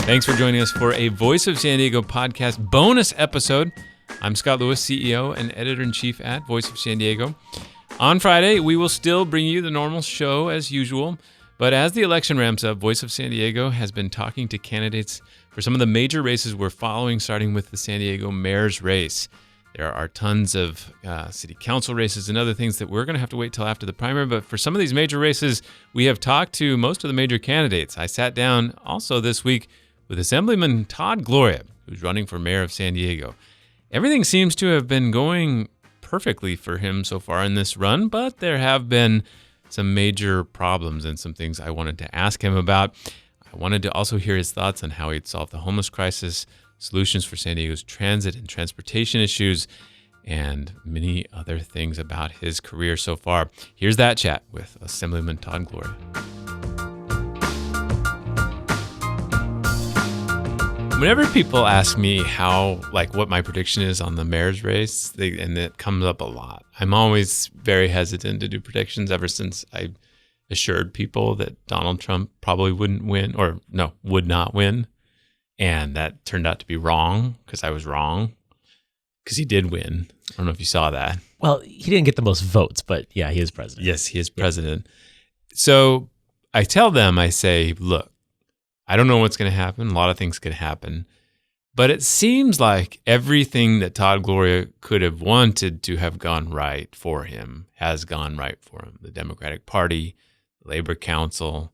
Thanks for joining us for a Voice of San Diego podcast bonus episode. I'm Scott Lewis, CEO and Editor-in-Chief at Voice of San Diego. On Friday, we will still bring you the normal show as usual, but as the election ramps up, Voice of San Diego has been talking to candidates for some of the major races we're following, starting with the San Diego mayor's race. There are tons of city council races and other things that we're going to have to wait till after the primary. But for some of these major races, we have talked to most of the major candidates. I sat down also this week with Assemblyman Todd Gloria, who's running for mayor of San Diego. Everything seems to have been going perfectly for him so far in this run, but there have been some major problems and some things I wanted to ask him about. I wanted to also hear his thoughts on how he'd solve the homeless crisis, solutions for San Diego's transit and transportation issues, and many other things about his career so far. Here's that chat with Assemblyman Todd Gloria. Whenever people ask me what my prediction is on the mayor's race, and it comes up a lot, I'm always very hesitant to do predictions ever since I assured people that Donald Trump probably would not win. And that turned out to be wrong because I was wrong because he did win. I don't know if you saw that. Well, he didn't get the most votes, but yeah, he is president. Yes, he is president. Yeah. So I tell them, I say, look, I don't know what's going to happen. A lot of things could happen. But it seems like everything that Todd Gloria could have wanted to have gone right for him has gone right for him. The Democratic Party, the Labor Council,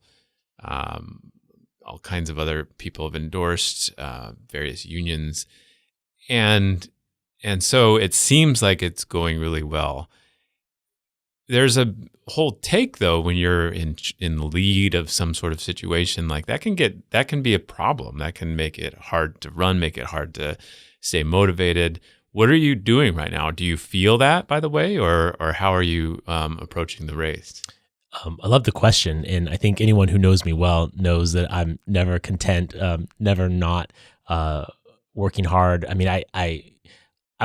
all kinds of other people have endorsed, various unions. And so it seems like it's going really well. There's a whole take, though, when you're in the lead of some sort of situation like that can be a problem. That can make it hard to run, make it hard to stay motivated. What are you doing right now? Do you feel that, by the way, or how are you approaching the race? I love the question, and I think anyone who knows me well knows that I'm never content, never not working hard. I mean,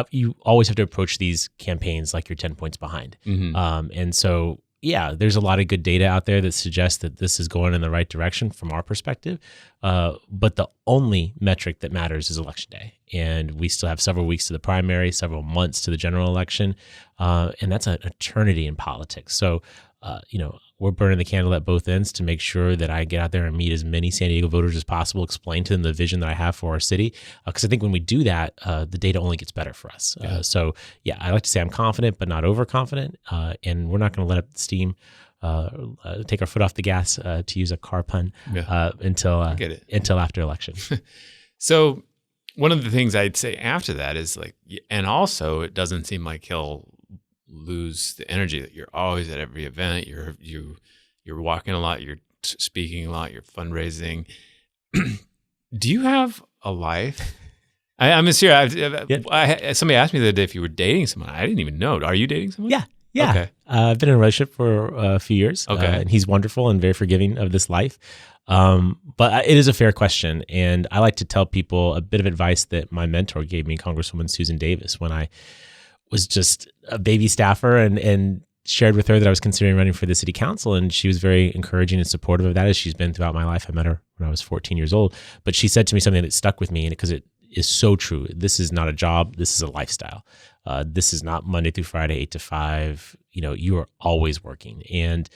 you always have to approach these campaigns like you're 10 points behind. Mm-hmm. And so, yeah, there's a lot of good data out there that suggests that this is going in the right direction from our perspective. But the only metric that matters is election day. And we still have several weeks to the primary, several months to the general election. And that's an eternity in politics. So, we're burning the candle at both ends to make sure that I get out there and meet as many San Diego voters as possible, explain to them the vision that I have for our city. Because I think when we do that, the data only gets better for us. Yeah. I like to say I'm confident, but not overconfident. And we're not going to let up the steam, take our foot off the gas, to use a car pun, until after election. So one of the things I'd say after that is and also it doesn't seem like he'll lose the energy that you're always at every event. You're walking a lot, you're speaking a lot, you're fundraising. Do you have a life? I'm serious. Somebody asked me the other day if you were dating someone. I didn't even know. Are you dating someone? Yeah. Okay. I've been in a relationship for a few years. Okay. And he's wonderful and very forgiving of this life. But it is a fair question. And I like to tell people a bit of advice that my mentor gave me, Congresswoman Susan Davis, when I was just a baby staffer and shared with her that I was considering running for the city council. And she was very encouraging and supportive of that, as she's been throughout my life. I met her when I was 14 years old. But she said to me something that stuck with me, and because it is so true. This is not a job. This is a lifestyle. This is not Monday through Friday, 8 to 5. You are always working. And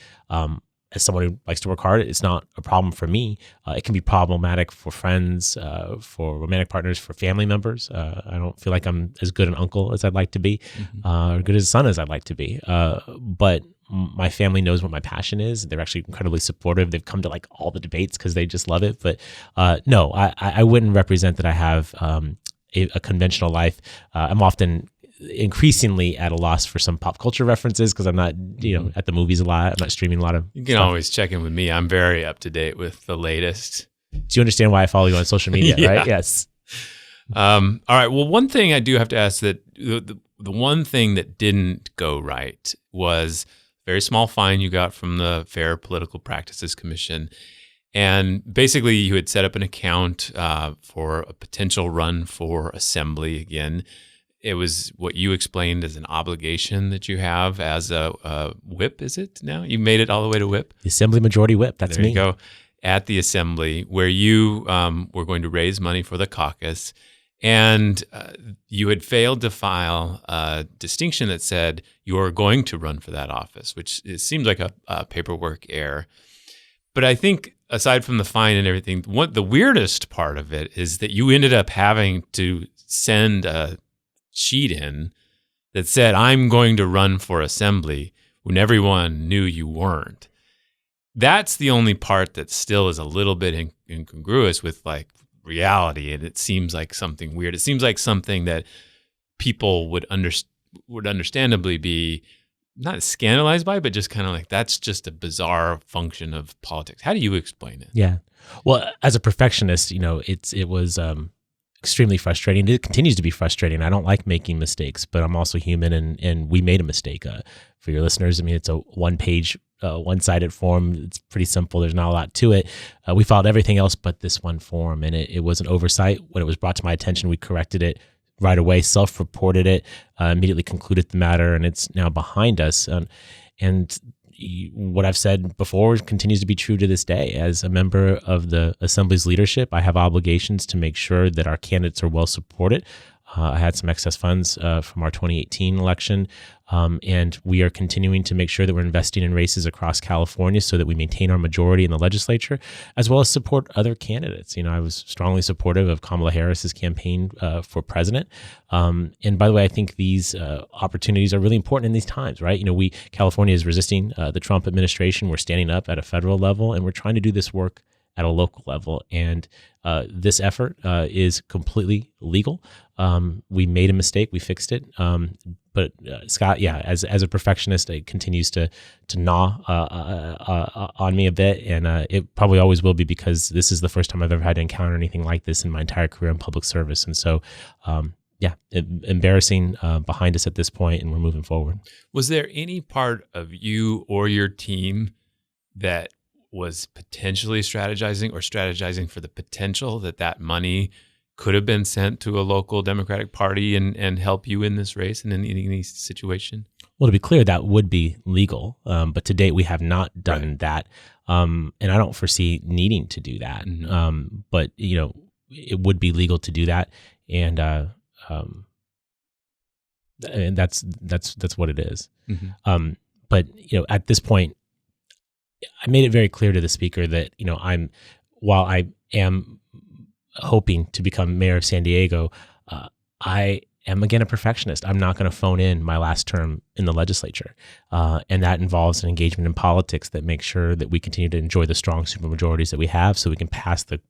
as someone who likes to work hard, it's not a problem for me. It can be problematic for friends, for romantic partners, for family members. I don't feel like I'm as good an uncle as I'd like to be, or good as a son as I'd like to be. But my family knows what my passion is. They're actually incredibly supportive. They've come to all the debates because they just love it. But no, I wouldn't represent that I have a conventional life. I'm often increasingly at a loss for some pop culture references because I'm not, at the movies a lot. I'm not streaming a lot of You can stuff. Always check in with me. I'm very up to date with the latest. Do you understand why I follow you on social media, Yeah. right? Yes. All right. Well, one thing I do have to ask that the one thing that didn't go right was a very small fine you got from the Fair Political Practices Commission. And basically you had set up an account for a potential run for assembly again. It was what you explained as an obligation that you have as a whip, is it now? You made it all the way to whip? The Assembly Majority Whip, that's there me. You go. at the assembly where you were going to raise money for the caucus, and you had failed to file a distinction that said you're going to run for that office, which it seems like a paperwork error. But I think aside from the fine and everything, what the weirdest part of it is that you ended up having to send a sheet in that said, I'm going to run for assembly, when everyone knew you weren't. That's the only part that still is a little bit incongruous with like reality, and it seems like something weird. It seems like something that people would understandably be not scandalized by, but just kind of like, that's just a bizarre function of politics. How do you explain it? Yeah. Well, as a perfectionist, it was extremely frustrating. It continues to be frustrating. I don't like making mistakes, but I'm also human, and we made a mistake. For your listeners, I mean, it's a one-page, one-sided form. It's pretty simple. There's not a lot to it. We filed everything else but this one form, and it was an oversight. When it was brought to my attention, we corrected it right away, self-reported it, immediately concluded the matter, and it's now behind us. And what I've said before continues to be true to this day. As a member of the Assembly's leadership, I have obligations to make sure that our candidates are well supported. I had some excess funds from our 2018 election, and we are continuing to make sure that we're investing in races across California so that we maintain our majority in the legislature, as well as support other candidates. I was strongly supportive of Kamala Harris's campaign for president. And by the way, I think these opportunities are really important in these times, right? California is resisting the Trump administration. We're standing up at a federal level, and we're trying to do this work at a local level. And this effort is completely legal. We made a mistake. We fixed it. But Scott, as a perfectionist, it continues to gnaw on me a bit. And it probably always will be, because this is the first time I've ever had to encounter anything like this in my entire career in public service. And so, embarrassing behind us at this point, and we're moving forward. Was there any part of you or your team that was potentially strategizing for the potential that money could have been sent to a local Democratic Party and help you in this race and in any situation? Well, to be clear, that would be legal. But to date, we have not done that. And I don't foresee needing to do that. Mm-hmm. But, it would be legal to do that. And that's what it is. Mm-hmm. But, at this point, I made it very clear to the speaker that, while I am hoping to become mayor of San Diego, I am, again, a perfectionist. I'm not going to phone in my last term in the legislature. And that involves an engagement in politics that makes sure that we continue to enjoy the strong supermajorities that we have, so we can pass the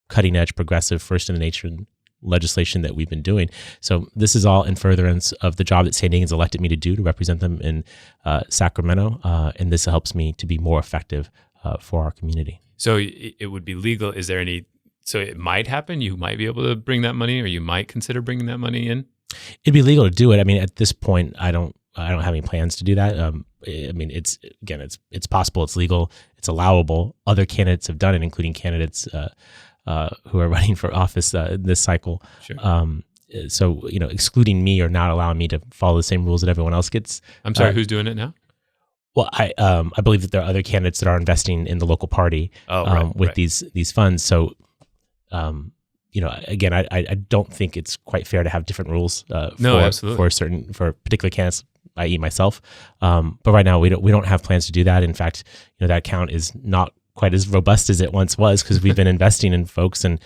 cutting edge, progressive, first in the nation legislation that we've been doing. So this is all in furtherance of the job that San Diegans elected me to do, to represent them in Sacramento. And this helps me to be more effective for our community. So it would be legal. Is there any, so it might happen, you might be able to bring that money, or you might consider bringing that money in? It'd be legal to do it. I mean, at this point, I don't have any plans to do that. I mean, it's possible, it's legal, it's allowable. Other candidates have done it, including candidates who are running for office this cycle. Sure. So, excluding me or not allowing me to follow the same rules that everyone else gets. I'm sorry, who's doing it now? Well, I believe that there are other candidates that are investing in the local party with these funds. So, again, I don't think it's quite fair to have different rules for particular candidates, i.e. myself. But right now we don't have plans to do that. In fact, that account is not quite as robust as it once was, because we've been investing in folks, and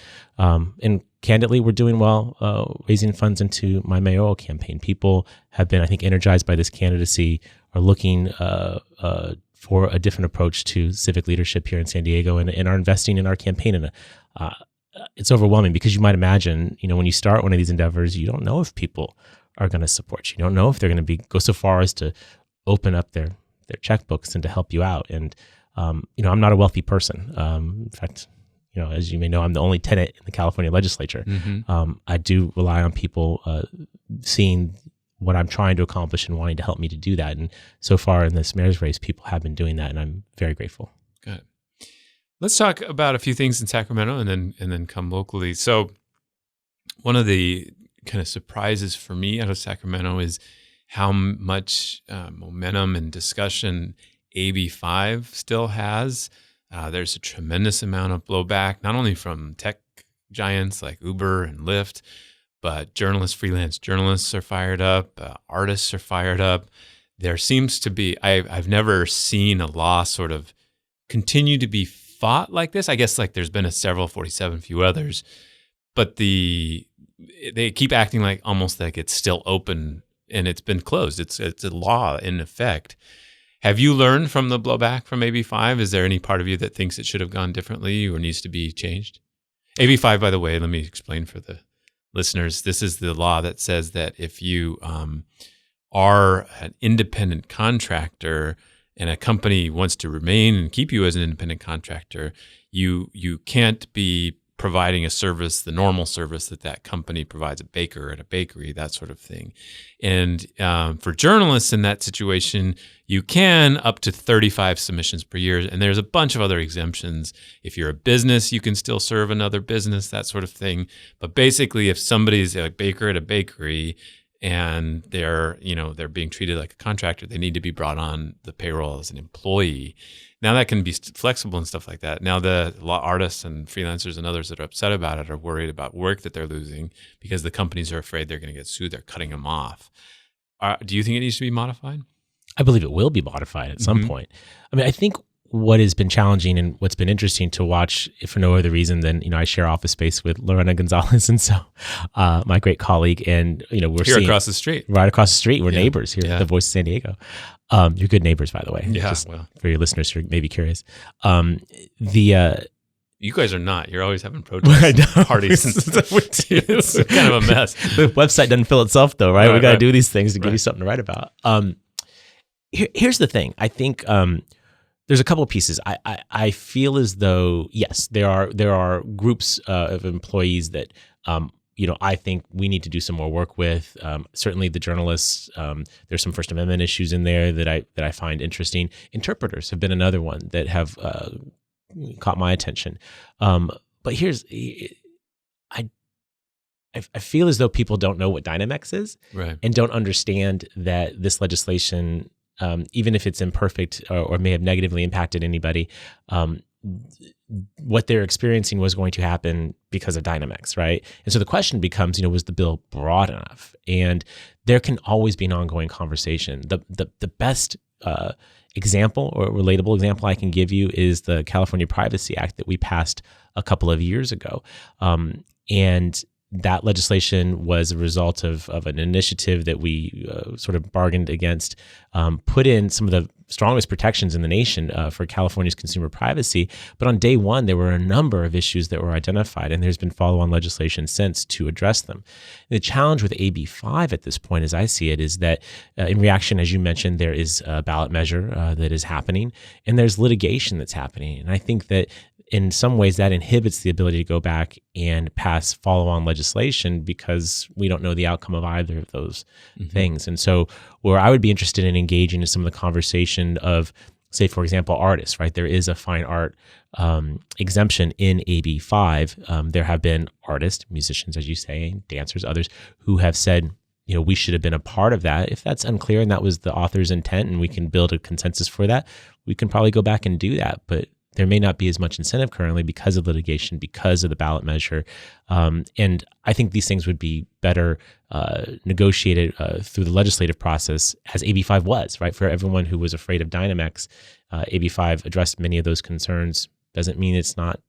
candidly, we're doing well raising funds into my mayoral campaign. People have been, I think, energized by this candidacy, are looking for a different approach to civic leadership here in San Diego, and are investing in our campaign. And it's overwhelming, because you might imagine, when you start one of these endeavors, you don't know if people are going to support you. You don't know if they're going to go so far as to open up their checkbooks and to help you out. And I'm not a wealthy person. In fact, as you may know, I'm the only tenant in the California legislature. Mm-hmm. I do rely on people seeing what I'm trying to accomplish and wanting to help me to do that. And so far in this mayor's race, people have been doing that, and I'm very grateful. Good. Let's talk about a few things in Sacramento, and then come locally. So one of the kind of surprises for me out of Sacramento is how much momentum and discussion AB 5 still has. There's a tremendous amount of blowback, not only from tech giants like Uber and Lyft, but journalists, freelance journalists are fired up, artists are fired up. There seems to be, I've never seen a law sort of continue to be fought like this. I guess like there's been a several 47, few others, but they keep acting like almost like it's still open and it's been closed. It's a law in effect. Have you learned from the blowback from AB5? Is there any part of you that thinks it should have gone differently or needs to be changed? AB5, by the way, let me explain for the listeners. This is the law that says that if you are an independent contractor and a company wants to remain and keep you as an independent contractor, you can't be providing a service, the normal service that company provides, a baker at a bakery, that sort of thing. And for journalists in that situation, you can up to 35 submissions per year. And there's a bunch of other exemptions. If you're a business, you can still serve another business, that sort of thing. But basically, if somebody's a baker at a bakery and they're being treated like a contractor, they need to be brought on the payroll as an employee. Now that can be flexible and stuff like that. Now the artists and freelancers and others that are upset about it are worried about work that they're losing because the companies are afraid they're going to get sued. They're cutting them off. Do you think it needs to be modified? I believe it will be modified at some point. I mean, I think what has been challenging and what's been interesting to watch, if for no other reason than, I share office space with Lorena Gonzalez. And so my great colleague, and, we're here across the street. Right across the street. We're neighbors here at the Voice of San Diego. You're good neighbors, by the way. Yeah. Just for your listeners who may be curious. You guys are not. You're always having protests and parties and stuff. It's kind of a mess. The website doesn't fill itself though, right? We got to do these things to give you something to write about. Here's the thing. I think there's a couple of pieces. I feel as though, yes, there are groups of employees that I think we need to do some more work with. Certainly the journalists. There's some First Amendment issues in there that I find interesting. Interpreters have been another one that have caught my attention. But I feel as though people don't know what Dynamex is, right, and don't understand that this legislation, even if it's imperfect or may have negatively impacted anybody, what they're experiencing was going to happen because of Dynamex, right? And so the question becomes, was the bill broad enough? And there can always be an ongoing conversation. The best example or relatable example I can give you is the California Privacy Act that we passed a couple of years ago. And that legislation was a result of an initiative that we sort of bargained against, put in some of the strongest protections in the nation for California's consumer privacy. But on day one, there were a number of issues that were identified, and there's been follow-on legislation since to address them. The challenge with AB5 at this point, as I see it, is that in reaction, as you mentioned, there is a ballot measure that is happening, and there's litigation that's happening. And I think that in some ways that inhibits the ability to go back and pass follow-on legislation because we don't know the outcome of either of those things. And so where I would be interested in engaging in some of the conversation of, say, for example, artists, right? There is a fine art exemption in AB5. There have been artists, musicians, as you say, dancers, others who have said, we should have been a part of that. If that's unclear and that was the author's intent and we can build a consensus for that, we can probably go back and do that. But there may not be as much incentive currently because of litigation, because of the ballot measure. And I think these things would be better negotiated through the legislative process, as AB5 was, right? For everyone who was afraid of Dynamex, AB5 addressed many of those concerns. Doesn't mean it's not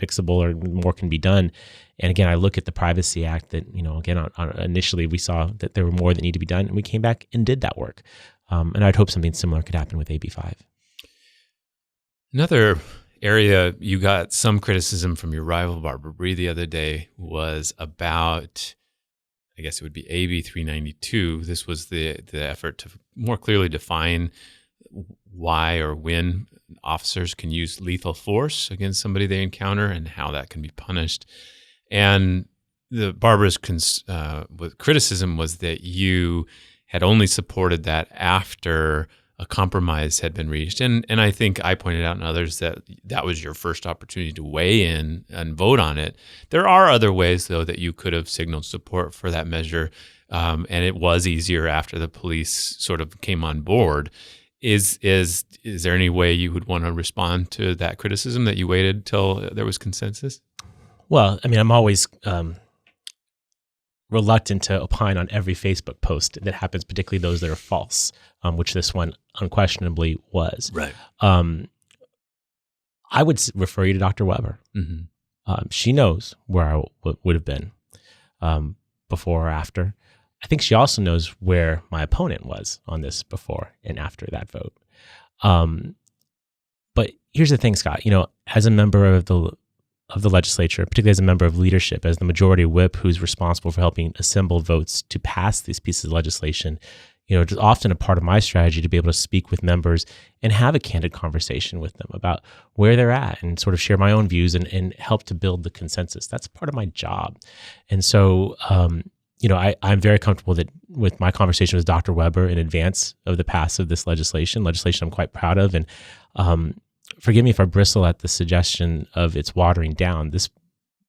fixable or more can be done. And again, I look at the Privacy Act that, again, initially we saw that there were more that needed to be done, and we came back and did that work. And I'd hope something similar could happen with AB5. Another area you got some criticism from your rival, Barbara Bree, the other day was about, I guess it would be AB 392. This was the effort to more clearly define why or when officers can use lethal force against somebody they encounter and how that can be punished. And Barbara's criticism was that you had only supported that after a compromise had been reached. And I think I pointed out and others that was your first opportunity to weigh in and vote on it. There are other ways, though, that you could have signaled support for that measure. And it was easier after the police sort of came on board. Is there any way you would want to respond to that criticism that you waited till there was consensus? Well, I mean, I'm always reluctant to opine on every Facebook post that happens, particularly those that are false, which this one unquestionably was. Right. I would refer you to Dr. Weber. She knows where I would have been before or after. I think she also knows where my opponent was on this before and after that vote. But here's the thing, Scott. As a member of the legislature, particularly as a member of leadership, as the majority whip who's responsible for helping assemble votes to pass these pieces of legislation, it's often a part of my strategy to be able to speak with members and have a candid conversation with them about where they're at and sort of share my own views and help to build the consensus. That's part of my job. And so, I'm very comfortable with my conversation with Dr. Weber in advance of the pass of this legislation I'm quite proud of. And forgive me if I bristle at the suggestion of its watering down. This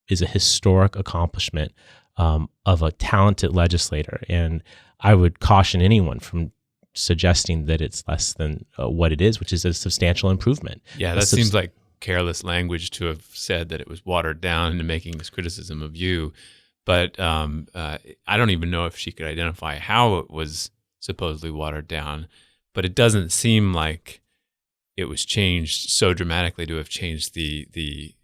is a historic accomplishment of a talented legislator. And I would caution anyone from suggesting that it's less than what it is, which is a substantial improvement. Yeah, that seems like careless language to have said that it was watered down into making this criticism of you. But I don't even know if she could identify how it was supposedly watered down. But it doesn't seem like it was changed so dramatically to have changed the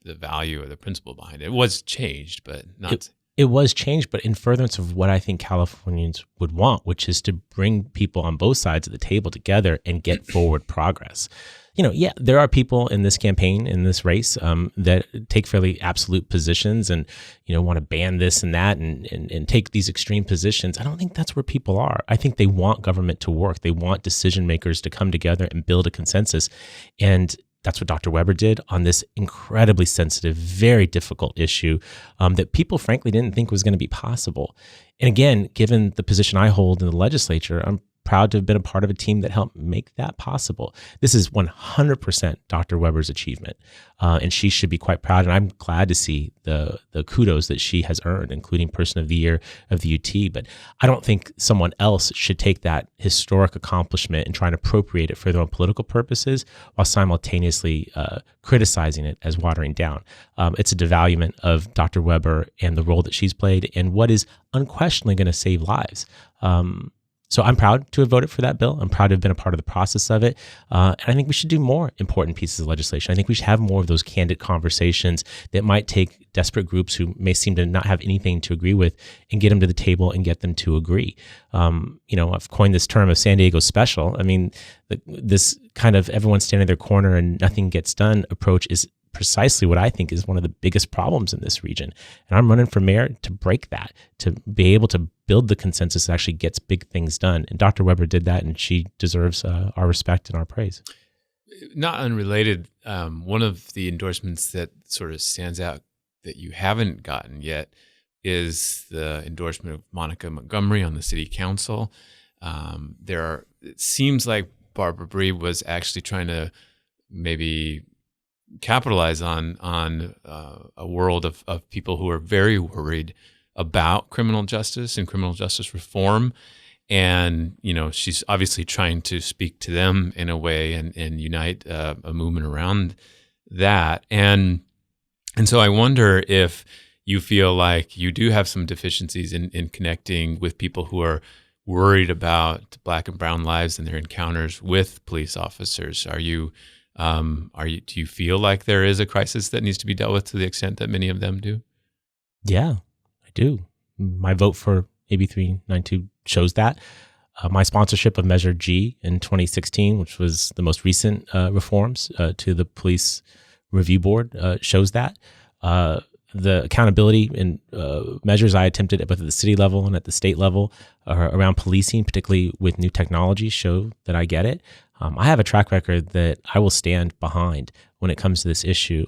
value or the principle behind it. It was changed, but not. It was changed, but in furtherance of what I think Californians would want, which is to bring people on both sides of the table together and get forward progress. There are people in this campaign, in this race, that take fairly absolute positions and, want to ban this and that and take these extreme positions. I don't think that's where people are. I think they want government to work. They want decision makers to come together and build a consensus. And that's what Dr. Weber did on this incredibly sensitive, very difficult issue that people, frankly, didn't think was going to be possible. And again, given the position I hold in the legislature, I'm proud to have been a part of a team that helped make that possible. This is 100% Dr. Weber's achievement, and she should be quite proud. And I'm glad to see the kudos that she has earned, including Person of the Year of the UT. But I don't think someone else should take that historic accomplishment and try and appropriate it for their own political purposes while simultaneously criticizing it as watering down. It's a devaluement of Dr. Weber and the role that she's played and what is unquestionably going to save lives. So I'm proud to have voted for that bill. I'm proud to have been a part of the process of it. And I think we should do more important pieces of legislation. I think we should have more of those candid conversations that might take desperate groups who may seem to not have anything to agree with and get them to the table and get them to agree. I've coined this term of San Diego special. I mean, this kind of everyone standing in their corner and nothing gets done approach is precisely what I think is one of the biggest problems in this region. And I'm running for mayor to break that, to be able to build the consensus that actually gets big things done. And Dr. Weber did that, and she deserves our respect and our praise. Not unrelated, one of the endorsements that sort of stands out that you haven't gotten yet is the endorsement of Monica Montgomery on the city council. It seems like Barbara Bree was actually trying to maybe capitalize on a world of people who are very worried about criminal justice and criminal justice reform. And, she's obviously trying to speak to them in a way and unite a movement around that. And so I wonder if you feel like you do have some deficiencies in connecting with people who are worried about Black and brown lives and their encounters with police officers. Do you feel like there is a crisis that needs to be dealt with to the extent that many of them do? Yeah, I do. My vote for AB 392 shows that. My sponsorship of Measure G in 2016, which was the most recent reforms to the Police Review Board, shows that. The accountability and measures I attempted at both at the city level and at the state level around policing, particularly with new technology, show that I get it. I have a track record that I will stand behind when it comes to this issue.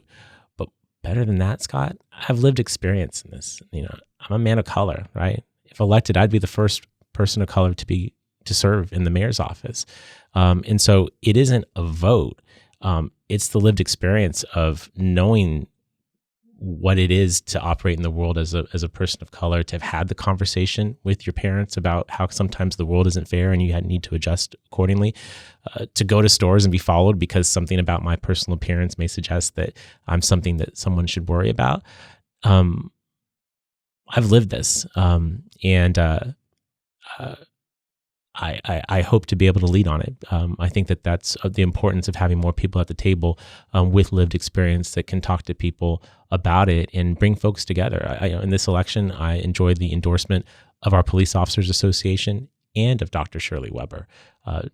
But better than that, Scott, I have lived experience in this. I'm a man of color, right? If elected, I'd be the first person of color to serve in the mayor's office. And so it isn't a vote. It's the lived experience of knowing what it is to operate in the world as a person of color, to have had the conversation with your parents about how sometimes the world isn't fair and you need to adjust accordingly, to go to stores and be followed because something about my personal appearance may suggest that I'm something that someone should worry about. I've lived this, and I hope to be able to lead on it. I think that that's the importance of having more people at the table with lived experience that can talk to people about it and bring folks together. In this election, I enjoyed the endorsement of our Police Officers Association and of Dr. Shirley Weber,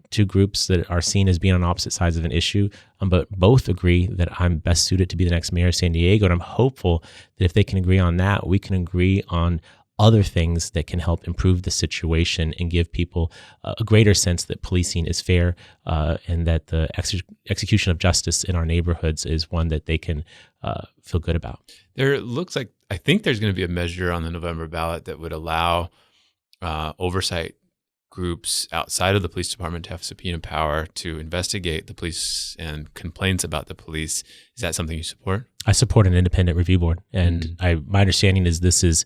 two groups that are seen as being on opposite sides of an issue, but both agree that I'm best suited to be the next mayor of San Diego. And I'm hopeful that if they can agree on that, we can agree on other things that can help improve the situation and give people a greater sense that policing is fair and that the execution of justice in our neighborhoods is one that they can feel good about. There looks like, I think there's going to be a measure on the November ballot that would allow oversight groups outside of the police department to have subpoena power to investigate the police and complaints about the police. Is that something you support? I support an independent review board. And my understanding is this is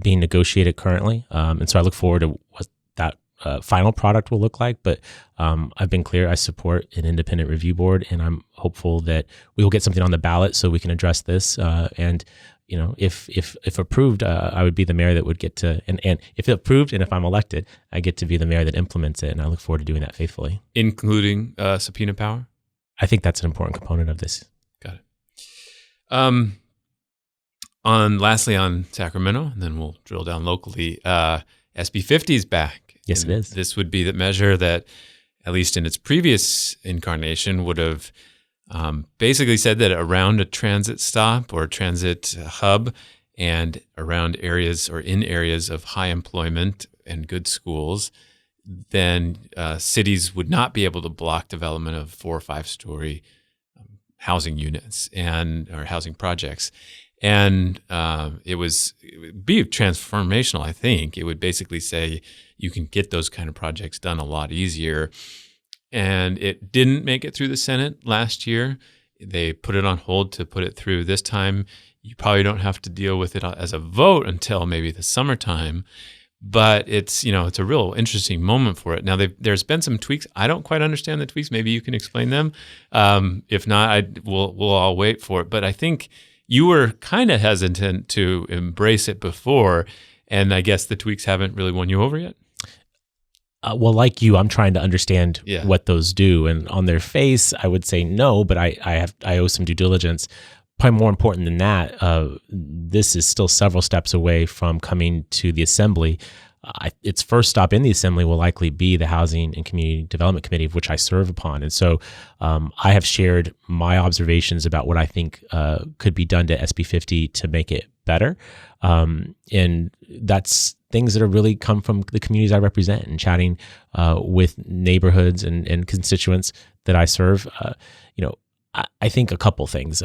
being negotiated currently. And so I look forward to what that final product will look like. But I've been clear, I support an independent review board, and I'm hopeful that we will get something on the ballot so we can address this. And if approved, I would be the mayor that would get to, and if approved and if I'm elected, I get to be the mayor that implements it. And I look forward to doing that faithfully. Including subpoena power? I think that's an important component of this. Got it. Lastly on Sacramento, and then we'll drill down locally, SB 50 is back. Yes, it is. This would be the measure that, at least in its previous incarnation, would have basically said that around a transit stop or transit hub and around areas or in areas of high employment and good schools, then cities would not be able to block development of 4 or 5 story housing units or housing projects. And it would be transformational, I think. It would basically say you can get those kind of projects done a lot easier. And it didn't make it through the Senate last year. They put it on hold to put it through this time. You probably don't have to deal with it as a vote until maybe the summertime. But it's a real interesting moment for it. Now, there's been some tweaks. I don't quite understand the tweaks. Maybe you can explain them. If not, we'll all wait for it. But I think you were kind of hesitant to embrace it before, and I guess the tweaks haven't really won you over yet? Well, like you, I'm trying to understand what those do. And on their face, I would say no, but I owe some due diligence. Probably more important than that, this is still several steps away from coming to the Assembly. Its first stop in the Assembly will likely be the Housing and Community Development Committee, of which I serve upon. And so I have shared my observations about what I think could be done to SB 50 to make it better. And that's things that are really come from the communities I represent and chatting with neighborhoods and constituents that I serve. I think a couple things.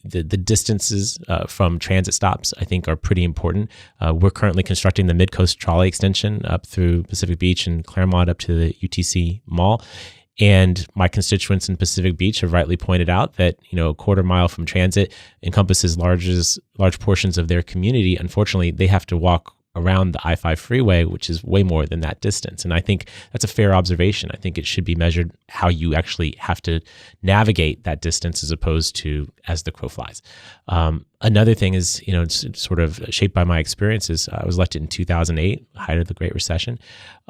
The distances from transit stops, I think, are pretty important. We're currently constructing the Mid-Coast Trolley Extension up through Pacific Beach and Claremont up to the UTC Mall. And my constituents in Pacific Beach have rightly pointed out that, a quarter mile from transit encompasses large portions of their community. Unfortunately, they have to walk around the I-5 freeway, which is way more than that distance. And I think that's a fair observation. I think it should be measured how you actually have to navigate that distance as opposed to as the crow flies. Another thing is, it's sort of shaped by my experiences. I was elected in 2008, height of the Great Recession,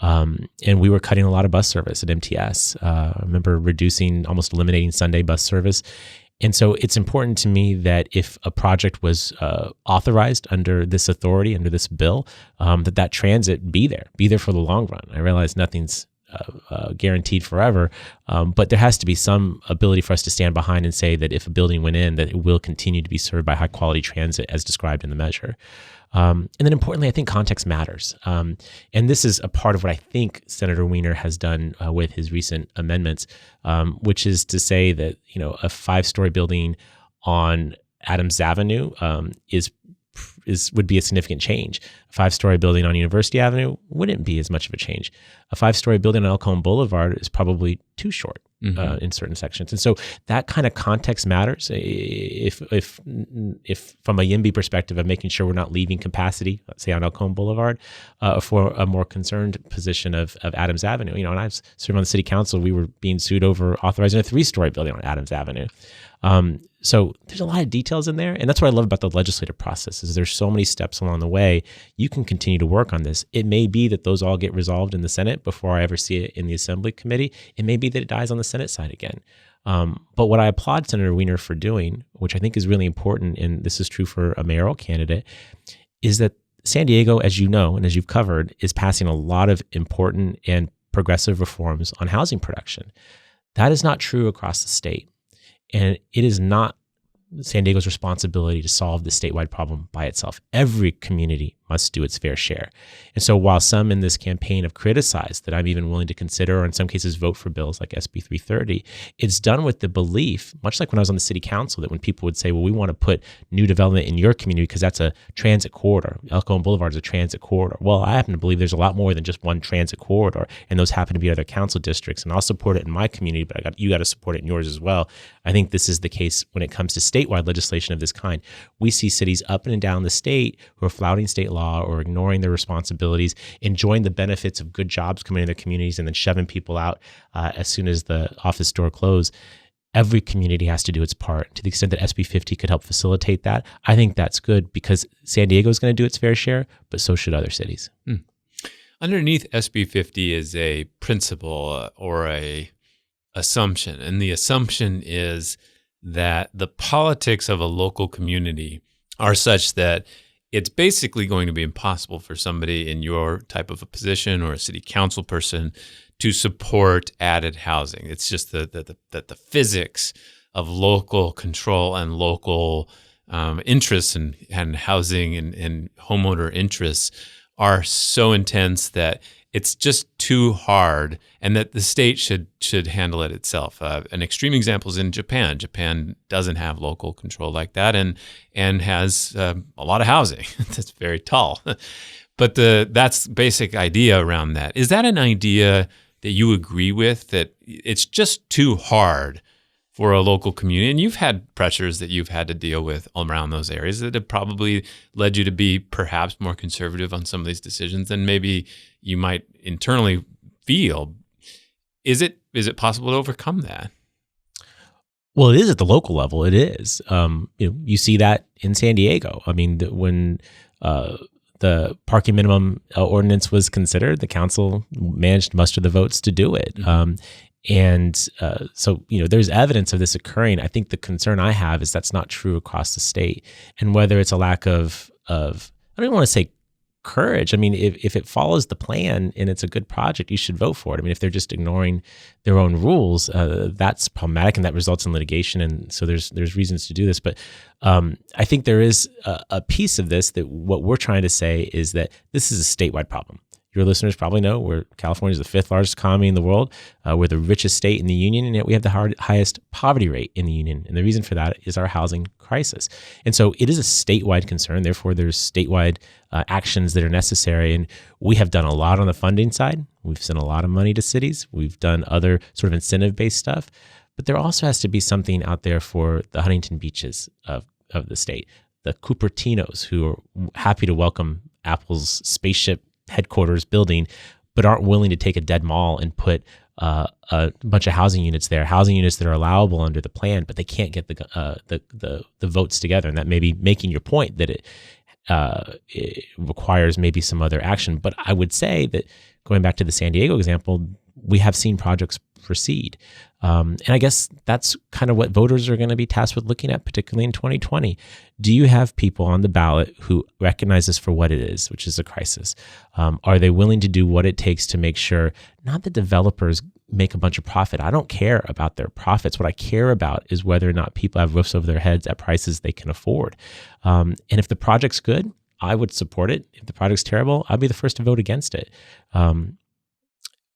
and we were cutting a lot of bus service at MTS. I remember almost eliminating Sunday bus service. And so it's important to me that if a project was authorized under this authority, under this bill, that transit be there for the long run. I realize nothing's guaranteed forever, but there has to be some ability for us to stand behind and say that if a building went in, that it will continue to be served by high quality transit as described in the measure. And then importantly, I think context matters. And this is a part of what I think Senator Wiener has done with his recent amendments, which is to say that, a 5-story building on Adams Avenue is would be a significant change. A 5-story building on University Avenue wouldn't be as much of a change. A 5-story building on El Cajon Boulevard is probably too short in certain sections. And so that kind of context matters. If from a YIMBY perspective of making sure we're not leaving capacity, let's say on El Cajon Boulevard, for a more concerned position of Adams Avenue. And I was serving on the city council. We were being sued over authorizing a 3-story building on Adams Avenue. So there's a lot of details in there. And that's what I love about the legislative process is there's so many steps along the way. You can continue to work on this. It may be that those all get resolved in the Senate before I ever see it in the Assembly Committee. It may be that it dies on the Senate side again. But what I applaud Senator Wiener for doing, which I think is really important, and this is true for a mayoral candidate, is that San Diego, as you know, and as you've covered, is passing a lot of important and progressive reforms on housing production. That is not true across the state. And it is not San Diego's responsibility to solve the statewide problem by itself. Every community must do its fair share. And so while some in this campaign have criticized that I'm even willing to consider, or in some cases vote for bills like SB 330, it's done with the belief, much like when I was on the city council, that when people would say, well, we want to put new development in your community because that's a transit corridor. El Cajon Boulevard is a transit corridor. Well, I happen to believe there's a lot more than just one transit corridor, and those happen to be other council districts. And I'll support it in my community, but you got to support it in yours as well. I think this is the case when it comes to statewide legislation of this kind. We see cities up and down the state who are flouting state law or ignoring their responsibilities, enjoying the benefits of good jobs coming into their communities, and then shoving people out as soon as the office door closes. Every community has to do its part. To the extent that SB 50 could help facilitate that, I think that's good because San Diego is going to do its fair share, but so should other cities. Underneath SB 50 is a principle or a assumption, and the assumption is that the politics of a local community are such that it's basically going to be impossible for somebody in your type of a position or a city council person to support added housing. It's just that the physics of local control and local interests and housing and homeowner interests are so intense that it's just too hard, and that the state should handle it itself. An extreme example is in Japan. Japan doesn't have local control like that, and has a lot of housing that's very tall. But that's the basic idea around that. Is that an idea that you agree with, that it's just too hard for a local community? And you've had pressures that you've had to deal with around those areas that have probably led you to be perhaps more conservative on some of these decisions than maybe you might internally feel. Is it possible to overcome that? Well, it is at the local level. It is. You see that in San Diego. I mean, when the parking minimum ordinance was considered, the council managed to muster the votes to do it. So there's evidence of this occurring. I think the concern I have is that's not true across the state, and whether it's a lack of I don't even want to say courage. I mean, if it follows the plan and it's a good project, you should vote for it. I mean, if they're just ignoring their own rules, that's problematic, and that results in litigation. And so there's reasons to do this. But I think there is a piece of this that what we're trying to say is that this is a statewide problem. Your listeners probably know California is the 5th largest economy in the world. We're the richest state in the union, and yet we have the highest poverty rate in the union. And the reason for that is our housing crisis. And so it is a statewide concern. Therefore, there's statewide actions that are necessary. And we have done a lot on the funding side. We've sent a lot of money to cities. We've done other sort of incentive-based stuff. But there also has to be something out there for the Huntington Beaches of the state, the Cupertinos, who are happy to welcome Apple's spaceship headquarters building, but aren't willing to take a dead mall and put a bunch of housing units there, housing units that are allowable under the plan, but they can't get the votes together. And that may be making your point that it requires maybe some other action. But I would say that going back to the San Diego example, we have seen projects proceed. And I guess that's kind of what voters are going to be tasked with looking at, particularly in 2020. Do you have people on the ballot who recognize this for what it is, which is a crisis? Are they willing to do what it takes to make sure not that developers make a bunch of profit? I don't care about their profits. What I care about is whether or not people have roofs over their heads at prices they can afford. And if the project's good, I would support it. If the project's terrible, I'd be the first to vote against it.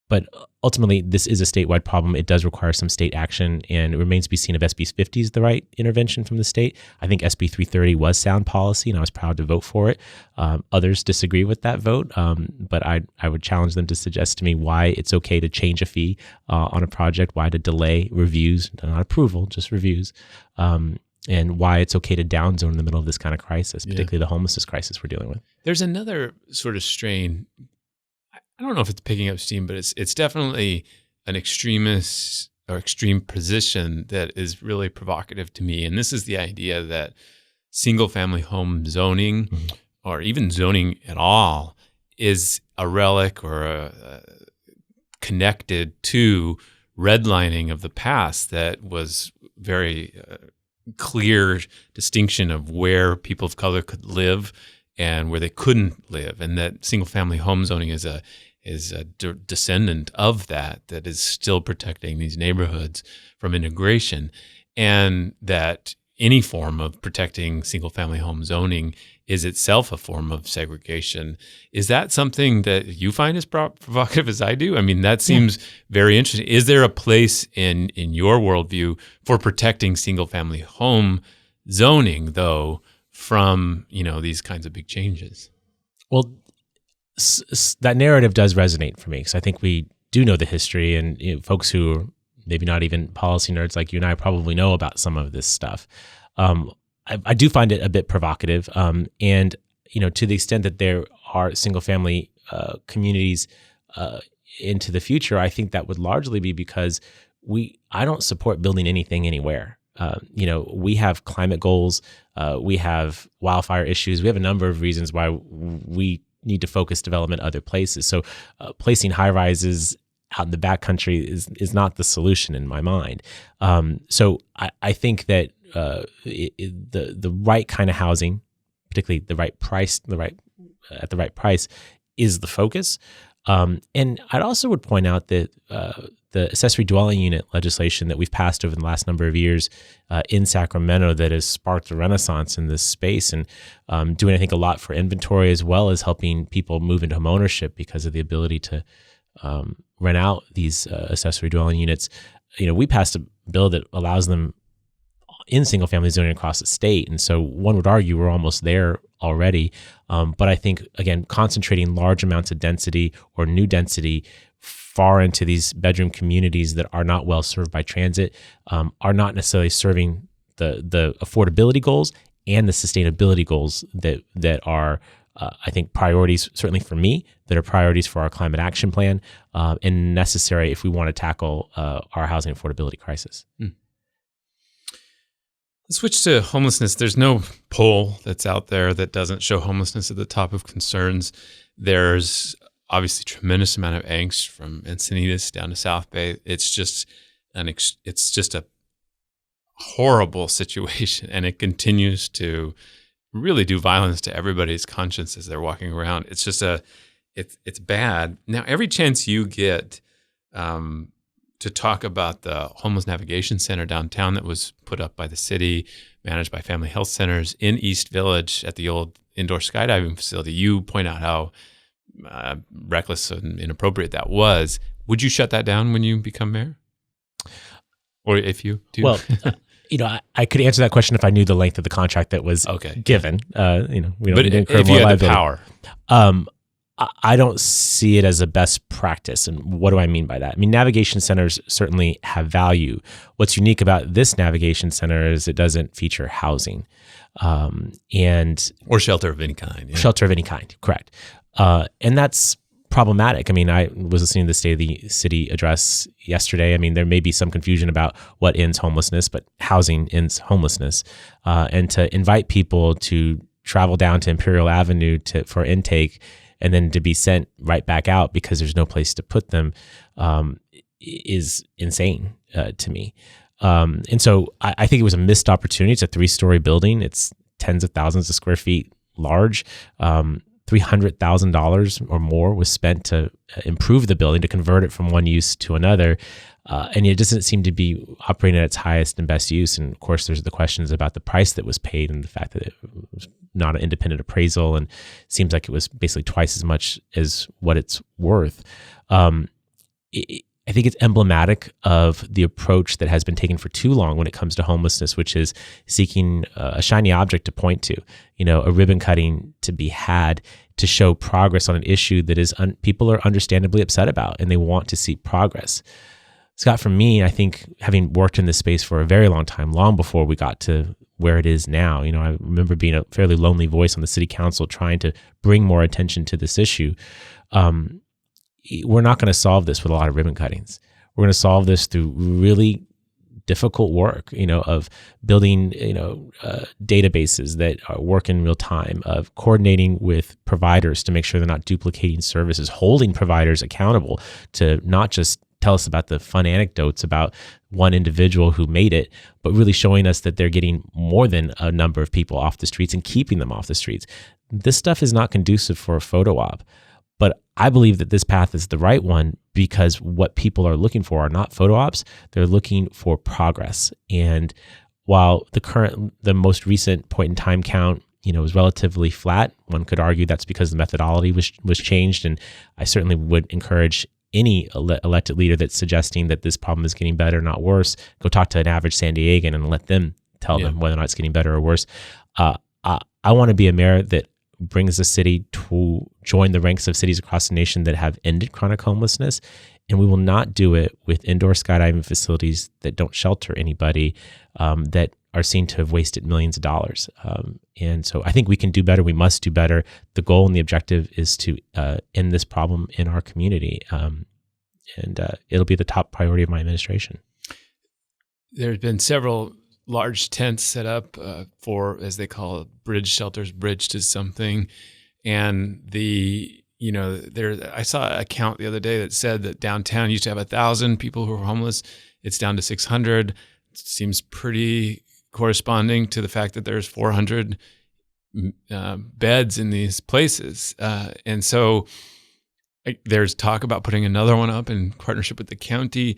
But ultimately, this is a statewide problem. It does require some state action, and it remains to be seen if SB 50 is the right intervention from the state. I think SB 330 was sound policy, and I was proud to vote for it. Others disagree with that vote, but I would challenge them to suggest to me why it's okay to change a fee on a project, why to delay reviews, not approval, just reviews, and why it's okay to downzone in the middle of this kind of crisis, particularly the homelessness crisis we're dealing with. There's another sort of strain. I don't know if it's picking up steam, but it's definitely an extremist or extreme position that is really provocative to me. And this is the idea that single-family home zoning, or even zoning at all, is a relic or connected to redlining of the past that was very clear distinction of where people of color could live and where they couldn't live, and that single-family home zoning is a descendant of that is still protecting these neighborhoods from integration, and that any form of protecting single-family home zoning is itself a form of segregation. Is that something that you find as provocative as I do? I mean, that seems very interesting. Is there a place in your worldview for protecting single-family home zoning, though, from these kinds of big changes? Well, that narrative does resonate for me, because I think we do know the history, and folks who are maybe not even policy nerds like you and I probably know about some of this stuff. I do find it a bit provocative, and to the extent that there are single-family communities into the future, I think that would largely be because I don't support building anything anywhere. We have climate goals, we have wildfire issues, we have a number of reasons why we need to focus development other places. So placing high rises out in the backcountry is not the solution in my mind. So I think that the right kind of housing, particularly the right price, at the right price, is the focus. And I'd also would point out that the accessory dwelling unit legislation that we've passed over the last number of years in Sacramento that has sparked a renaissance in this space, and doing, I think, a lot for inventory, as well as helping people move into home ownership because of the ability to rent out these accessory dwelling units. We passed a bill that allows them in single-family zoning across the state, and so one would argue we're almost there already. But I think, again, concentrating large amounts of density or new density far into these bedroom communities that are not well served by transit are not necessarily serving the affordability goals and the sustainability goals that are, I think, priorities, certainly for me, that are priorities for our climate action plan and necessary if we want to tackle our housing affordability crisis. Let's switch to homelessness. There's no poll that's out there that doesn't show homelessness at the top of concerns. There's obviously tremendous amount of angst from Encinitas down to South Bay. It's just a horrible situation, and it continues to really do violence to everybody's conscience as they're walking around. It's just it's bad. Now, every chance you get to talk about the Homeless Navigation Center downtown that was put up by the city, managed by Family Health Centers in East Village at the old indoor skydiving facility, you point out how reckless and inappropriate that was. Would you shut that down when you become mayor? Or if you do? Well, I could answer that question if I knew the length of the contract that was given. We don't need to incur more liability. If you had the power. I don't see it as a best practice. And what do I mean by that? I mean, navigation centers certainly have value. What's unique about this navigation center is it doesn't feature housing. Or shelter of any kind. Yeah. Shelter of any kind, correct. And that's problematic. I mean, I was listening to the State of the City address yesterday. I mean, there may be some confusion about what ends homelessness, but housing ends homelessness. And to invite people to travel down to Imperial Avenue for intake and then to be sent right back out because there's no place to put them is insane to me. And so I think it was a missed opportunity. It's a 3-story building. It's tens of thousands of square feet large. $300,000 or more was spent to improve the building, to convert it from one use to another. And it doesn't seem to be operating at its highest and best use. And of course, there's the questions about the price that was paid and the fact that it was not an independent appraisal and seems like it was basically twice as much as what it's worth. I think it's emblematic of the approach that has been taken for too long when it comes to homelessness, which is seeking a shiny object to point to, a ribbon cutting to be had to show progress on an issue that is people are understandably upset about, and they want to see progress. Scott, for me, I think having worked in this space for a very long time, long before we got to where it is now, I remember being a fairly lonely voice on the city council trying to bring more attention to this issue. We're not going to solve this with a lot of ribbon cuttings. We're going to solve this through really difficult work, of building, databases that work in real time, of coordinating with providers to make sure they're not duplicating services, holding providers accountable to not just tell us about the fun anecdotes about one individual who made it, but really showing us that they're getting more than a number of people off the streets and keeping them off the streets. This stuff is not conducive for a photo op. But I believe that this path is the right one because what people are looking for are not photo ops. They're looking for progress. And while the most recent point in time count, was relatively flat, one could argue that's because the methodology was changed. And I certainly would encourage any elected leader that's suggesting that this problem is getting better, not worse, go talk to an average San Diegan and let them tell them whether or not it's getting better or worse. I want to be a mayor that brings the city to join the ranks of cities across the nation that have ended chronic homelessness. And we will not do it with indoor skydiving facilities that don't shelter anybody, that are seen to have wasted millions of dollars. And so I think we can do better. We must do better. The goal and the objective is to end this problem in our community. And it'll be the top priority of my administration. There's been several large tents set up for, as they call it, bridge shelters, bridge to something. And I saw a count the other day that said that downtown used to have 1,000 people who were homeless. It's down to 600. It seems pretty corresponding to the fact that there's 400 beds in these places. And so there's talk about putting another one up in partnership with the county.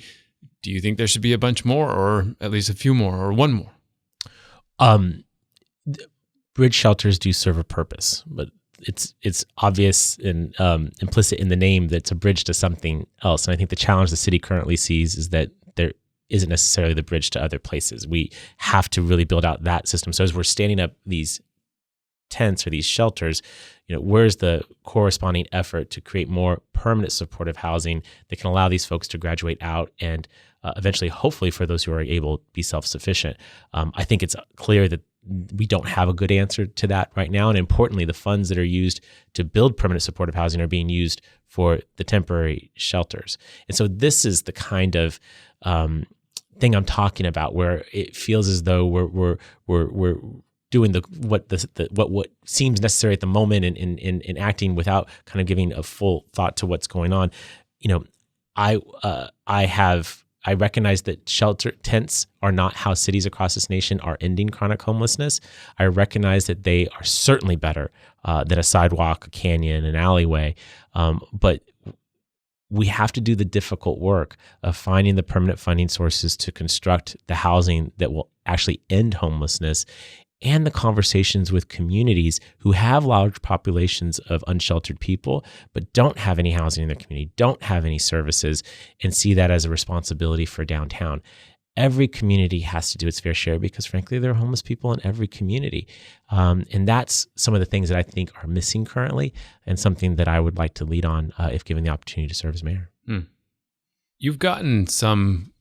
Do you think there should be a bunch more, or at least a few more, or one more? Bridge shelters do serve a purpose, but it's obvious and implicit in the name that it's a bridge to something else. And I think the challenge the city currently sees is that there isn't necessarily the bridge to other places. We have to really build out that system. So as we're standing up these tents or these shelters, where's the corresponding effort to create more permanent supportive housing that can allow these folks to graduate out and eventually, hopefully, for those who are able to be self-sufficient. I think it's clear that we don't have a good answer to that right now. And importantly, the funds that are used to build permanent supportive housing are being used for the temporary shelters. And so this is the kind of thing I'm talking about, where it feels as though we're doing what seems necessary at the moment and acting without kind of giving a full thought to what's going on. I recognize that shelter tents are not how cities across this nation are ending chronic homelessness. I recognize that they are certainly better than a sidewalk, a canyon, an alleyway. But we have to do the difficult work of finding the permanent funding sources to construct the housing that will actually end homelessness, and the conversations with communities who have large populations of unsheltered people, but don't have any housing in their community, don't have any services, and see that as a responsibility for downtown. Every community has to do its fair share because, frankly, there are homeless people in every community. And that's some of the things that I think are missing currently, and something that I would like to lead on if given the opportunity to serve as mayor. You've gotten some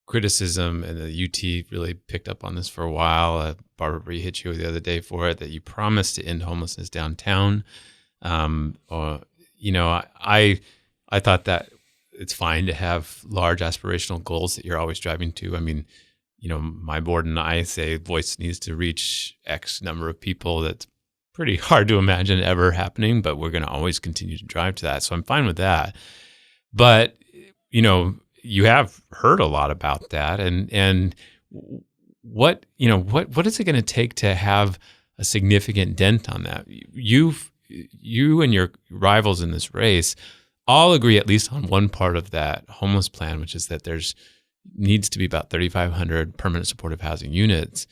criticism, and the UT really picked up on this for a while. Barbara hit you the other day for it, that you promised to end homelessness downtown. I thought that it's fine to have large aspirational goals that you're always driving to. I mean, my board and I say Voice needs to reach X number of people. That's pretty hard to imagine ever happening, but we're going to always continue to drive to that. So I'm fine with that. But, you have heard a lot about that, and what is it going to take to have a significant dent on that? You and your rivals in this race all agree at least on one part of that homeless plan, which is that there's needs to be about 3,500 permanent supportive housing units.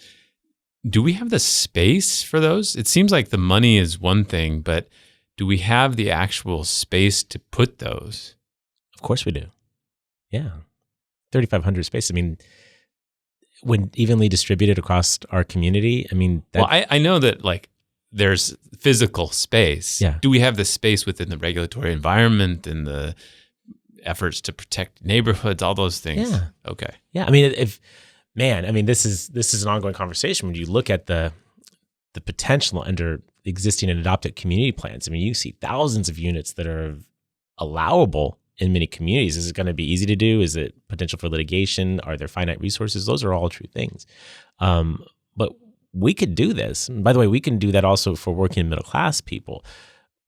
Do we have the space for those? It seems like the money is one thing, but do we have the actual space to put those? Of course we do. Yeah. 3,500 spaces. I mean, when evenly distributed across our community, I mean, well, I know that like there's physical space. Yeah. Do we have the space within the regulatory environment and the efforts to protect neighborhoods, all those things? Yeah. Okay. Yeah. I mean, this is an ongoing conversation. When you look at the potential under existing and adopted community plans, I mean, you see thousands of units that are allowable in many communities. Is it going to be easy to do? Is it potential for litigation? Are there finite resources? Those are all true things. But we could do this. And by the way, we can do that also for working middle class people.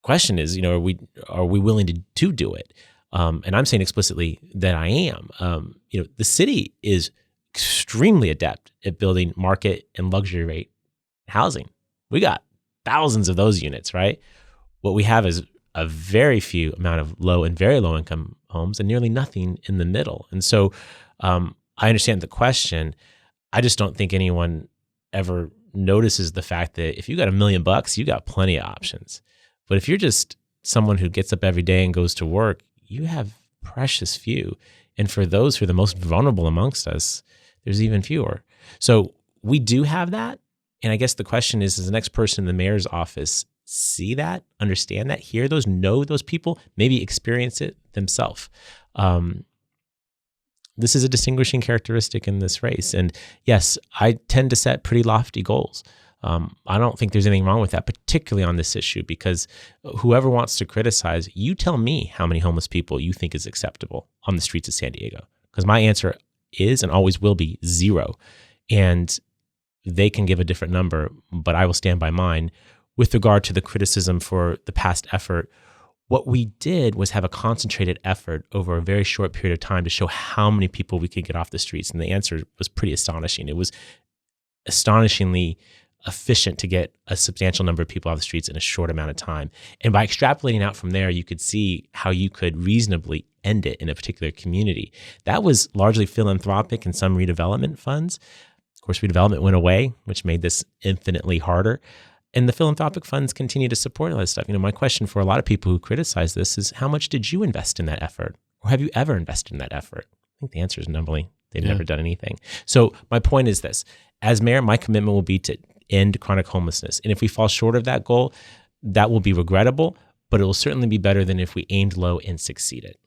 Question is, are we willing to do it? And I'm saying explicitly that I am. The city is extremely adept at building market and luxury rate housing. We got thousands of those units, right? What we have is a very few amount of low and very low income homes and nearly nothing in the middle. And so I understand the question. I just don't think anyone ever notices the fact that if you got $1 million, you got plenty of options. But if you're just someone who gets up every day and goes to work, you have precious few. And for those who are the most vulnerable amongst us, there's even fewer. So we do have that. And I guess the question is, does the next person in the mayor's office see that, understand that, hear those, know those people, maybe experience it themselves? This is a distinguishing characteristic in this race. And yes, I tend to set pretty lofty goals. I don't think there's anything wrong with that, particularly on this issue, because whoever wants to criticize, you tell me how many homeless people you think is acceptable on the streets of San Diego. Because my answer is and always will be 0. And they can give a different number, but I will stand by mine. With regard to the criticism for the past effort, what we did was have a concentrated effort over a very short period of time to show how many people we could get off the streets. And the answer was pretty astonishing. It was astonishingly efficient to get a substantial number of people off the streets in a short amount of time. And by extrapolating out from there, you could see how you could reasonably end it in a particular community. That was largely philanthropic and some redevelopment funds. Of course, redevelopment went away, which made this infinitely harder. And the philanthropic funds continue to support all this stuff. My question for a lot of people who criticize this is, how much did you invest in that effort? Or have you ever invested in that effort? I think the answer is numbly. They've never done anything. So my point is this. As mayor, my commitment will be to end chronic homelessness. And if we fall short of that goal, that will be regrettable, but it will certainly be better than if we aimed low and succeeded.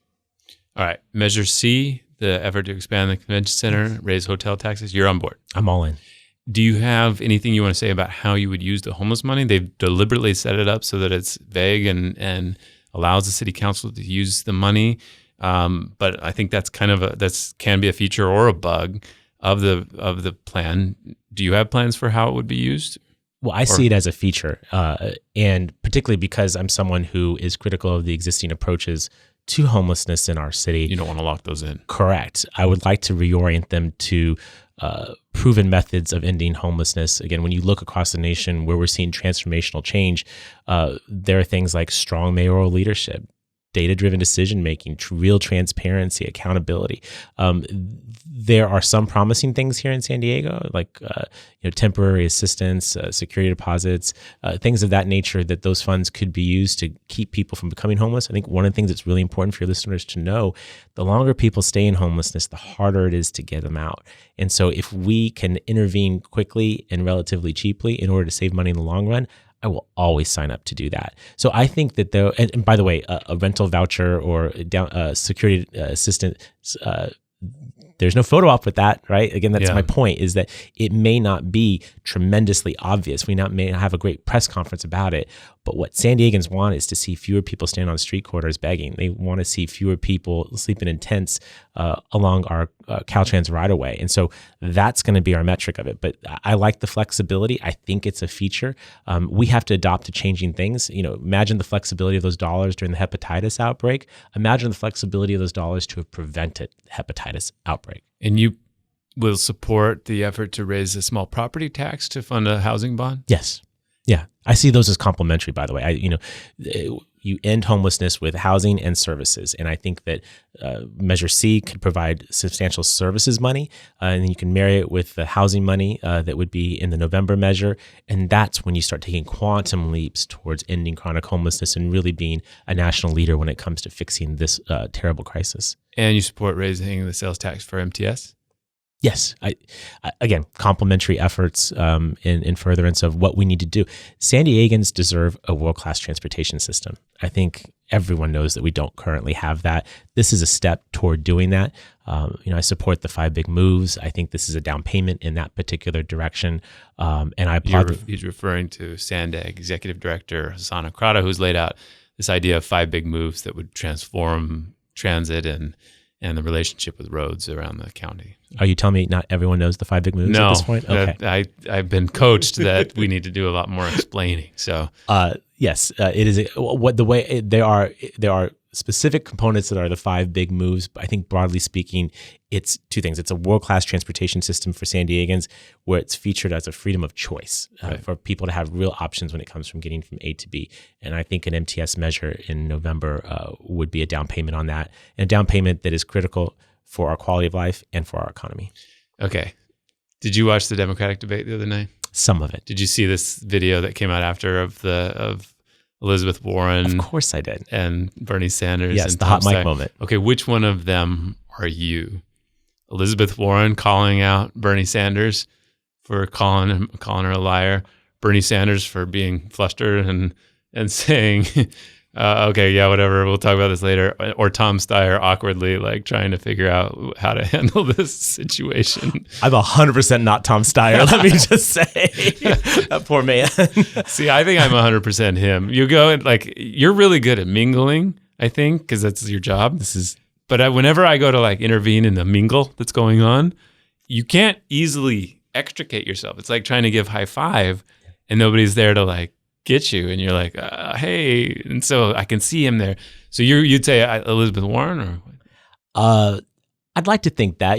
All right. Measure C, the effort to expand the convention center, raise hotel taxes. You're on board. I'm all in. Do you have anything you want to say about how you would use the homeless money? They've deliberately set it up so that it's vague and allows the city council to use the money. But I think that's can be a feature or a bug of the plan. Do you have plans for how it would be used? Well, I see it as a feature, and particularly because I'm someone who is critical of the existing approaches to homelessness in our city. You don't want to lock those in. Correct. I would like to reorient them to proven methods of ending homelessness. Again, when you look across the nation where we're seeing transformational change, there are things like strong mayoral leadership, data-driven decision-making, real transparency, accountability. There are some promising things here in San Diego, like temporary assistance, security deposits, things of that nature that those funds could be used to keep people from becoming homeless. I think one of the things that's really important for your listeners to know, the longer people stay in homelessness, the harder it is to get them out. And so if we can intervene quickly and relatively cheaply in order to save money in the long run, I will always sign up to do that. So I think that and by the way, a rental voucher or security assistant, there's no photo op with that, right? Again, that's my point, is that it may not be tremendously obvious. We may not have a great press conference about it, but what San Diegans want is to see fewer people stand on street corners begging. They want to see fewer people sleeping in tents along our Caltrans right-of-way. And so that's going to be our metric of it. But I like the flexibility. I think it's a feature. We have to adopt to changing things. Imagine the flexibility of those dollars during the hepatitis outbreak. Imagine the flexibility of those dollars to have prevented the hepatitis outbreak. And you will support the effort to raise a small property tax to fund a housing bond? Yes. Yeah. I see those as complementary, by the way. you end homelessness with housing and services. And I think that Measure C could provide substantial services money, and then you can marry it with the housing money that would be in the November measure. And that's when you start taking quantum leaps towards ending chronic homelessness and really being a national leader when it comes to fixing this terrible crisis. And you support raising the sales tax for MTS? Yes. Again, complementary efforts in furtherance of what we need to do. San Diegans deserve a world-class transportation system. I think everyone knows that we don't currently have that. This is a step toward doing that. I support the 5 big moves. I think this is a down payment in that particular direction. And I applaud. He's referring to Sandeg Executive Director Hassan Akrada, who's laid out this idea of 5 big moves that would transform transit and the relationship with roads around the county. Are you telling me not everyone knows the 5 big moves at this point? Okay. I've been coached that we need to do a lot more explaining. So yes, it is there are specific components that are the 5 big moves. But I think broadly speaking, it's 2 things. It's a world-class transportation system for San Diegans where it's featured as a freedom of choice for people to have real options when it comes from getting from A to B. And I think an MTS measure in November would be a down payment on that, and a down payment that is critical for our quality of life and for our economy. Okay. Did you watch the Democratic debate the other night? Some of it. Did you see this video that came out after of Elizabeth Warren? Of course I did. And Bernie Sanders. Yes, and the hot mic moment. Okay, which one of them are you? Elizabeth Warren calling out Bernie Sanders for calling her a liar. Bernie Sanders for being flustered and saying, okay, yeah, whatever, we'll talk about this later. Or Tom Steyer awkwardly trying to figure out how to handle this situation. I'm 100% not Tom Steyer, let me just say. That poor man. See, I think I'm 100% him. You go and you're really good at mingling, I think, because that's your job. But whenever I go to intervene in the mingle that's going on, you can't easily extricate yourself. It's like trying to give high five and nobody's there to get you, and you're like, hey, and so I can see him there. So you'd say Elizabeth Warren, or I'd like to think that.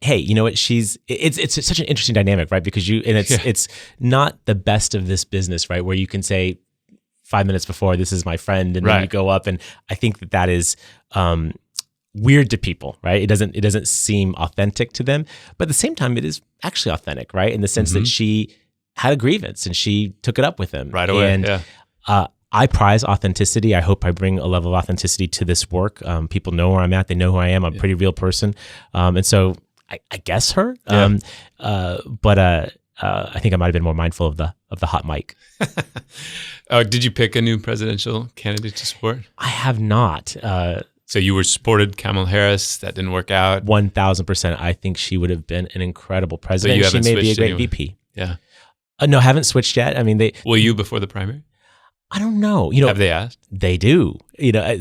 Hey, you know what? It's such an interesting dynamic, right? Because it's not the best of this business, right? Where you can say 5 minutes before, this is my friend, and then you go up, and I think that is weird to people, right? It doesn't seem authentic to them, but at the same time, it is actually authentic, right? In the sense that she had a grievance and she took it up with him right away. And I prize authenticity. I hope I bring a level of authenticity to this work. People know where I'm at. They know who I am. I'm a pretty real person. And so I guess her. But I think I might have been more mindful of the hot mic. Did you pick a new presidential candidate to support? I have not. So you were supported Kamala Harris. That didn't work out. 1,000%. I think she would have been an incredible president. But she may be a great VP. Yeah. No, haven't switched yet. I mean, Will you before the primary? I don't know. Have they asked? They do.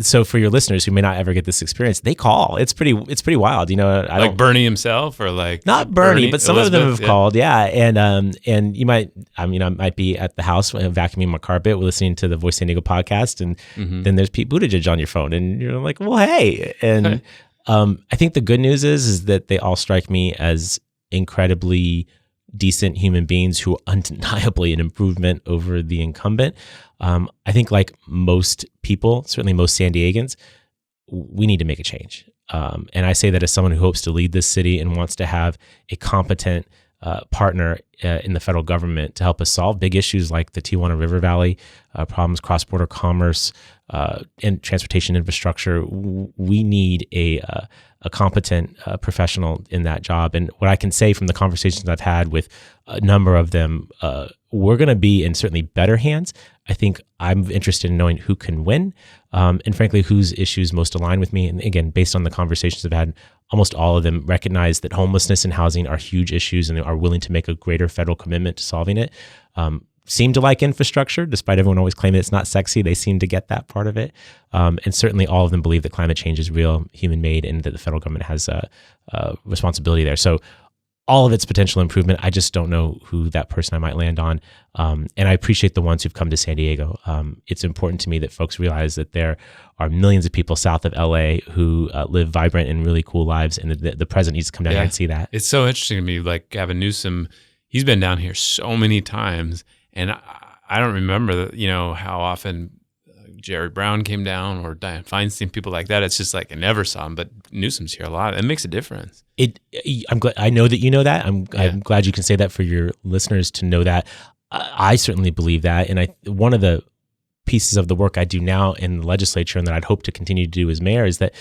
So for your listeners who may not ever get this experience, they call. It's pretty wild. I don't, Bernie himself, or not Bernie, but some Elizabeth, of them have called. Yeah, and you might. I might be at the house vacuuming my carpet, listening to the Voice San Diego podcast, and then there's Pete Buttigieg on your phone, and you're like, well, hey. And I think the good news is that they all strike me as incredibly decent human beings who are undeniably an improvement over the incumbent. I think like most people, certainly most San Diegans, we need to make a change. And I say that as someone who hopes to lead this city and wants to have a competent partner in the federal government to help us solve big issues like the Tijuana River Valley problems, cross-border commerce, and transportation infrastructure. We need a competent professional in that job. And what I can say from the conversations I've had with a number of them, we're going to be in certainly better hands. I think I'm interested in knowing who can win, and frankly, whose issues most align with me. And again, based on the conversations I've had, almost all of them recognize that homelessness and housing are huge issues and they are willing to make a greater federal commitment to solving it. Seem to like infrastructure, despite everyone always claiming it's not sexy. They seem to get that part of it. And certainly all of them believe that climate change is real, human-made, and that the federal government has a responsibility there. So all of its potential improvement, I just don't know who that person I might land on. And I appreciate the ones who've come to San Diego. It's important to me that folks realize that there are millions of people south of LA who live vibrant and really cool lives, and the president needs to come down here and see that. It's so interesting to me, like Gavin Newsom, he's been down here so many times, and I don't remember, how often Jerry Brown came down or Dianne Feinstein, people like that. It's just like I never saw him, but Newsom's here a lot. It makes a difference. I'm glad. I know that you know that. I'm glad you can say that for your listeners to know that. I certainly believe that, and one of the pieces of the work I do now in the legislature, and that I'd hope to continue to do as mayor, is that,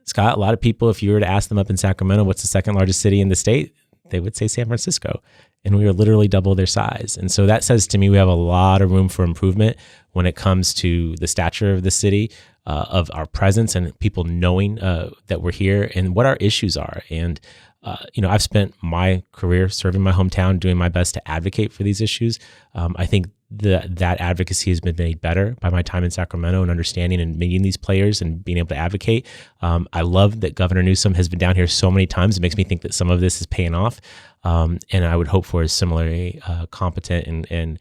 Scott, a lot of people, if you were to ask them up in Sacramento, what's the second largest city in the state, they would say San Francisco. And we are literally double their size. And so that says to me we have a lot of room for improvement when it comes to the stature of the city, of our presence, and people knowing that we're here and what our issues are. And, I've spent my career serving my hometown, doing my best to advocate for these issues. I think that advocacy has been made better by my time in Sacramento and understanding and meeting these players and being able to advocate. I love that Governor Newsom has been down here so many times. It makes me think that some of this is paying off. And I would hope for a similarly competent and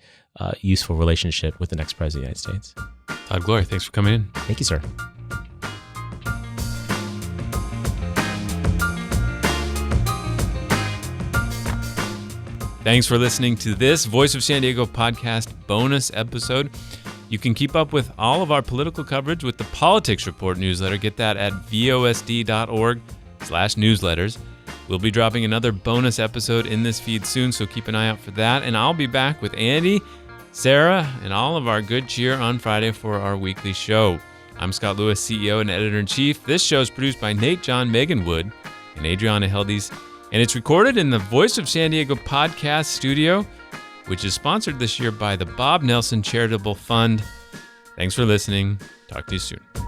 useful relationship with the next president of the United States. Todd Gloria, thanks for coming in. Thank you, sir. Thanks for listening to this Voice of San Diego podcast bonus episode. You can keep up with all of our political coverage with the Politics Report newsletter. Get that at vosd.org/newsletters. We'll be dropping another bonus episode in this feed soon, so keep an eye out for that. And I'll be back with Andy, Sarah, and all of our good cheer on Friday for our weekly show. I'm Scott Lewis, CEO and Editor-in-Chief. This show is produced by Nate John, Megan Wood, and Adriana Heldes. And it's recorded in the Voice of San Diego podcast studio, which is sponsored this year by the Bob Nelson Charitable Fund. Thanks for listening. Talk to you soon.